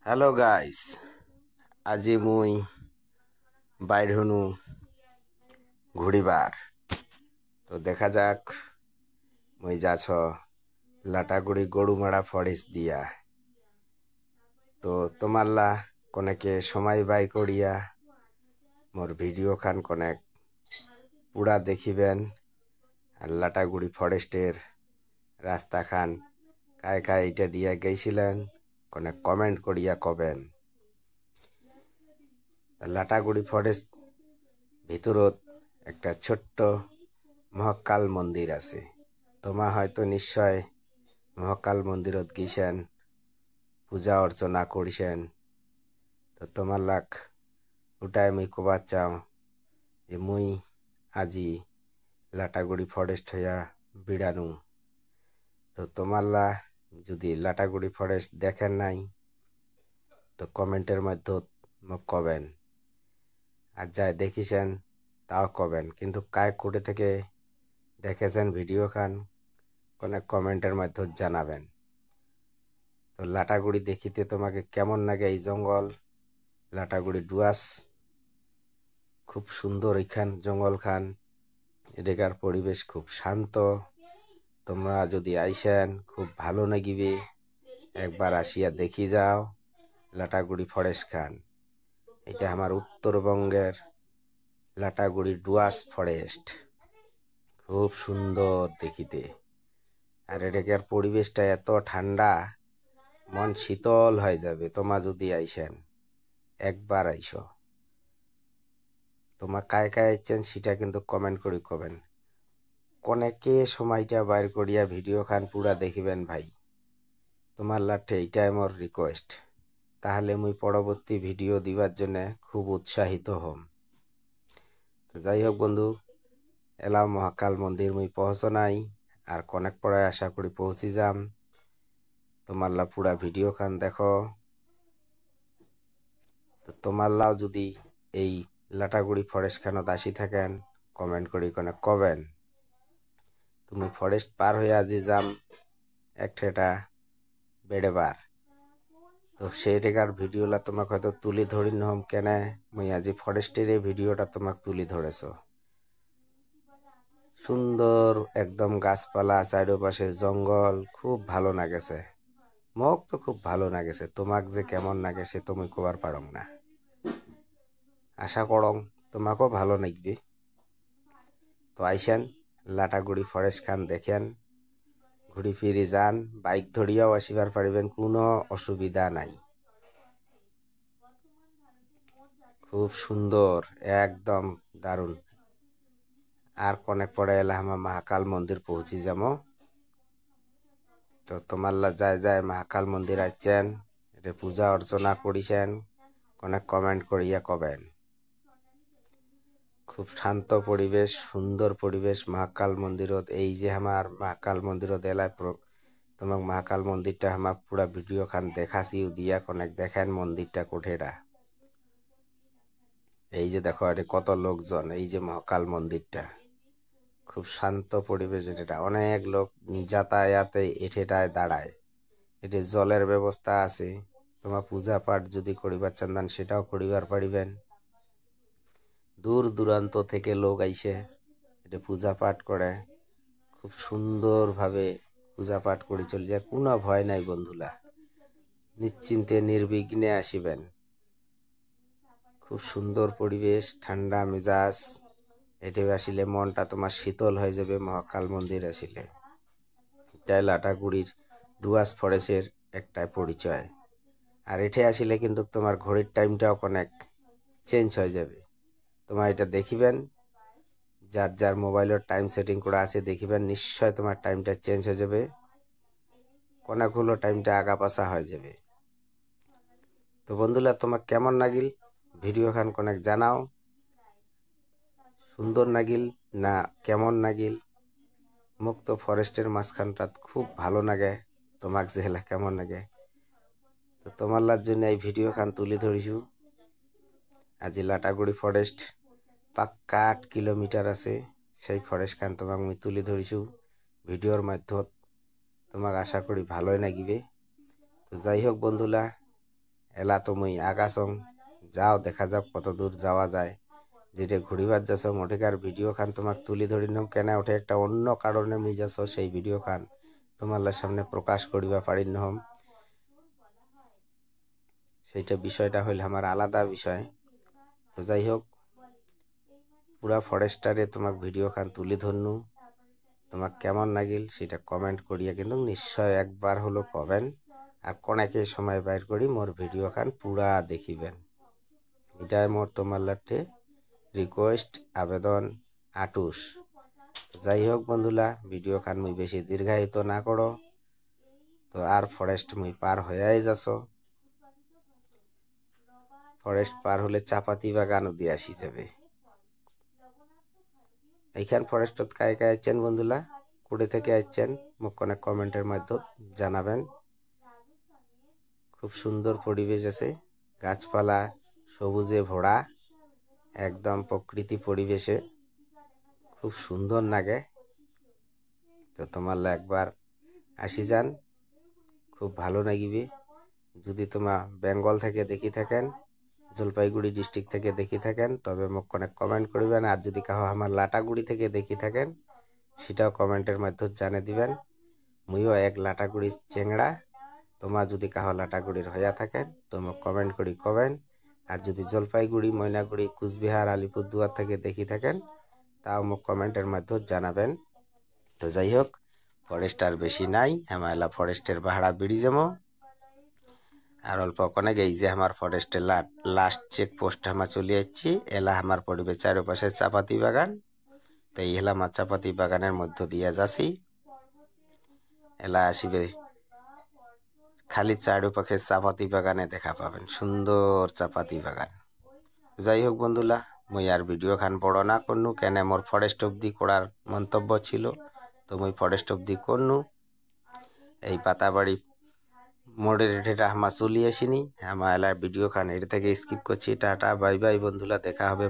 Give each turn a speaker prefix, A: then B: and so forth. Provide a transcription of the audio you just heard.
A: Hello guys, আজি মুই বাইর হনু ঘুড়িবার। তো দেখা যাক মুই যাছ লাটাগুড়ি গরুমারা ফরেস্ট দিয়া। তো তোমারলা কনেকে সময় বাই করিয়া মোর ভিডিও খান কনেক পুরা দেখিবেন। আর লাটাগুড়ি ফরেস্টের রাস্তা খান কায় কায় এটা দিয়া গেছিলেন কনেক কমেন্ট করিয়া কবেন। লাটাগুড়ি ফরেস্ট ভিতরত একটা ছোট্ট মহাকাল মন্দির আছে। তোমা হয়তো নিশ্চয় মহাকাল মন্দিরত গেছেন, পূজা অর্চনা করছেন। তো তোমার লাখ ওটাই মুই কবার চাও যে মুই আজি লাটাগুড়ি ফরেস্ট হইয়া বিড়ানু। তো তোমারলা যদি লাটাগুড়ি ফরেস্ট দেখেন নাই তো কমেন্টের মধ্যে মোক কবেন, আর যাই দেখিছেন তাও কবেন। কিন্তু কায় কোটে থেকে দেখেছেন ভিডিও খান কোনে কমেন্টের মাধ্যমে জানাবেন। তো লাটাগুড়ি দেখিতে তোমাকে কেমন লাগে এই জঙ্গল লাটাগুড়ি ডুয়াস, খুব সুন্দর এইখান জঙ্গল খান। এদিকার পরিবেশ খুব শান্ত। তোমরা যদি আইসেন খুব ভালো লাগিবে, একবার আসিয়া দেখি যাও লাটাগুড়ি ফরেস্ট খান। এটা আমার উত্তরবঙ্গের লাটাগুড়ি ডুয়াস ফরেস্ট, খুব সুন্দর দেখিতে। আর এটাকার পরিবেশটা এত ঠান্ডা, মন শীতল হয়ে যাবে তোমা যদি আইসেন। একবার আইস। তোমা কায় কায় আইছেন সেটা কিন্তু কমেন্ট করি কবেন। কনেকে সময়টা বাইর করিয়া ভিডিও খান পুরা দেখিবেন ভাই। তোমার লাঠে এইটাই মোর রিকোয়েস্ট, তাহলে মুই পরবর্তী ভিডিও দিবার জন্য খুব উৎসাহিত হম। তো যাই হোক বন্ধু, এলাম মহাকাল মন্দির মুই পৌঁছ নাই, আর কনেক পরে আশা করি পৌঁছি যাম। তোমারলা পুরা ভিডিও খান দেখো। তো তোমারলাও যদি এই লাটাগুড়ি ফরেস্ট খানত আসি থাকেন কমেন্ট করি কনেক কবেন। তুমি ফরেস্ট পার হয়ে আজি যাম একটা বেড়েবার। তো সেই রেগার ভিডিওলা তোমাকে হয়তো তুলি ধরি নহম কেনে মুই আজি ফরেস্টের এই ভিডিওটা তোমাকে তুলি ধরেছ। সুন্দর একদম গাছপালা, চারিপাশে জঙ্গল, খুব ভালো লাগেছে। মোক তো খুব ভালো লাগেছে, তোমাক যে কেমন লাগে সে তুমি কবার পারং না। আশা করং তোমাকেও ভালো লাগবে। তো আইসেন লাটাগুড়ি ফরেস্ট খান দেখেন, ঘুরি ফিরি যান, বাইক ধরিয়াও আসিবার পারিবেন, কোনো অসুবিধা নাই। খুব সুন্দর, একদম দারুণ। আর কনেক পরে এলে আমার মহাকাল মন্দির পৌঁছি যাব। তো তোমারলা যায় যায় মহাকাল মন্দির আইছেন, এটা পূজা অর্চনা করিছেন কনেক কমেন্ট করিয়া কবেন। খুব শান্ত পরিবেশ, সুন্দর পরিবেশ মহাকাল মন্দিরত। এই যে আমার মহাকাল মন্দিরত এলাই তোমাক মহাকাল মন্দিরটা আমার পুরা ভিডিও খান দেখাছি দিয়া কনেক দেখেন মন্দিরটা কোঠেরা। এই যে দেখো এটা কত লোকজন, এই যে মহাকাল মন্দিরটা খুব শান্ত পরিবেশ। এটা অনেক লোক যাতায়াতে এঠেটায় দাঁড়ায়। এটি জলের ব্যবস্থা আছে, তোমার পূজা পাঠ যদি করিবার চান সেটাও করিবার পারিবেন। দূর দূরান্ত থেকে লোক আইসে এটা পূজা পাঠ করে, খুব সুন্দরভাবে পূজা পাঠ করে চলে যায়। কোনো ভয় নাই বন্ধুলা, নিশ্চিন্তে নির্বিঘ্নে আসিবেন। খুব সুন্দর পরিবেশ, ঠান্ডা মেজাজ। এটি আসিলে মনটা তোমার শীতল হয়ে যাবে মহাকাল মন্দির আসিলে। এটাই লাটাগুড়ির ডুয়াস ফরেস্টের একটা পরিচয়। আর এঠে আসিলে কিন্তু তোমার ঘড়ির টাইমটাও অনেক চেঞ্জ হয়ে যাবে। তোমার এটা দেখিবেন, যার যার মোবাইলের টাইম সেটিং করা আছে দেখিবেন, নিশ্চয় তোমার টাইমটা চেঞ্জ হয়ে যাবে। কোনাগুলো টাইমটা আগা পাশা হয়ে যাবে। তো বন্ধুরা তোমার কেমন লাগিল ভিডিও খান কনেক জানাও। সুন্দর লাগিল না কেমন লাগিল? মোক তো ফরেস্টের মাঝখানটা খুব ভালো লাগে, তোমাক যে হেলা কেমন লাগে। তো তোমার জন্য এই ভিডিও খান তুলি ধরিছু। আজি লাটাগুড়ি ফরেস্ট পাক্কা 8 কিলোমিটার আছে, সেই ফরেস্ট খান তোমাক মুই তুলি ধরিছু ভিডিওর মাধ্যমত। তোমাক আশা করি ভালোই লাগিবে। তো যাই হোক বন্ধুরা, এলা তো মুই আগাছং যাও দেখা যাক কত দূর যাওয়া যায়। যেটা ঘুরিবার যাচ্ছ ওঠেকার ভিডিও খান তোমাক তুলি ধরি নাম কেন ওঠে একটা অন্য কারণে মুই যাচ্ছ সেই ভিডিও খান তোমার সামনে প্রকাশ করিবা পারি নহম। সেইটা বিষয়টা হইল আমার আলাদা বিষয়। তো যাই হোক পুরা ফরেস্টারে তোমাক ভিডিও খান তুলি ধরনু। তোমাক কেমন লাগিল সেটা কমেন্ট করিয়া কিন্তু নিশ্চয় একবার হলো কবেন। আর কোনাকে সময় বাইর করি মোর ভিডিও খান পুরা দেখিবেন। এটাই মোর তোমার লাটে রিকোয়েস্ট আবেদন আটুস। যাই হোক বন্ধুলা ভিডিও খান মুই বেশি দীর্ঘায়িত না করো। তো আর ফরেস্ট মুই পার হয়ে যাচ্ছ। ফরেস্ট পার হলে চাপাতি বাগানও দিয়ে আসি যাবে। এইখান ফরেস্টত কায় কায় আইছেন বন্ধুলা কুড়ে থেকে আইছেন মুখ অনেক কমেন্টের মাধ্যমে জানাবেন। খুব সুন্দর পরিবেশ আছে, গাছপালা সবুজে ভরা, একদম প্রকৃতি পরিবেশে খুব সুন্দর লাগে। তো তোমার একবার আসি যান, খুব ভালো লাগিবে। যদি তোমার বেঙ্গল থেকে দেখি থাকেন, জলপাইগুড়ি ডিস্ট্রিক্ট থেকে দেখি থাকেন তবে মোক অনেক কমেন্ট করবেন। আর যদি কাহো আমার লাটাগুড়ি থেকে দেখি থাকেন সেটাও কমেন্টের মাধ্যমে জানিয়ে দিবেন। মুইও এক লাটাগুড়ির চেংড়া। তোমার যদি কাহো লাটাগুড়ির হইয়া থাকেন তো মোক কমেন্ট করি কবেন। আর যদি জলপাইগুড়ি ময়নাগুড়ি কুচবিহার আলিপুরদুয়ার থেকে দেখি থাকেন তাও মোক কমেন্টের মাধ্যমে জানাবেন। তো যাই হোক ফরেস্ট আর বেশি নাই, আমার ফরেস্টের ভাড়া বেড়ে যাবো। আর অল্প অনেক এই যে আমার ফরেস্টের লাস্ট চেকপোস্ট আমার চলে যাচ্ছি। এলা আমার পড়বে চারপাশে চাপাতি বাগান। তো এই হলো আমার চাপাতি বাগানের মধ্য দিয়ে যাচ্ছি। এলা আসিবে খালি চারপাশে চাপাতি বাগানে দেখা পাবেন, সুন্দর চাপাতি বাগান। যাই হোক বন্ধুলা মুই আর ভিডিও খান বড় না করনু কেন মোর ফরেস্ট অব্দি করার মন্তব্য ছিল। তো মুই ফরেস্ট অব্দি করনু। এই পাতাবাড়ি মোড়ের এটা আমার চলে আসিনি। আমার এলার ভিডিও খান এর থেকে স্কিপ করছি। টাটা বাই বাই বন্ধুলা, দেখা হবে।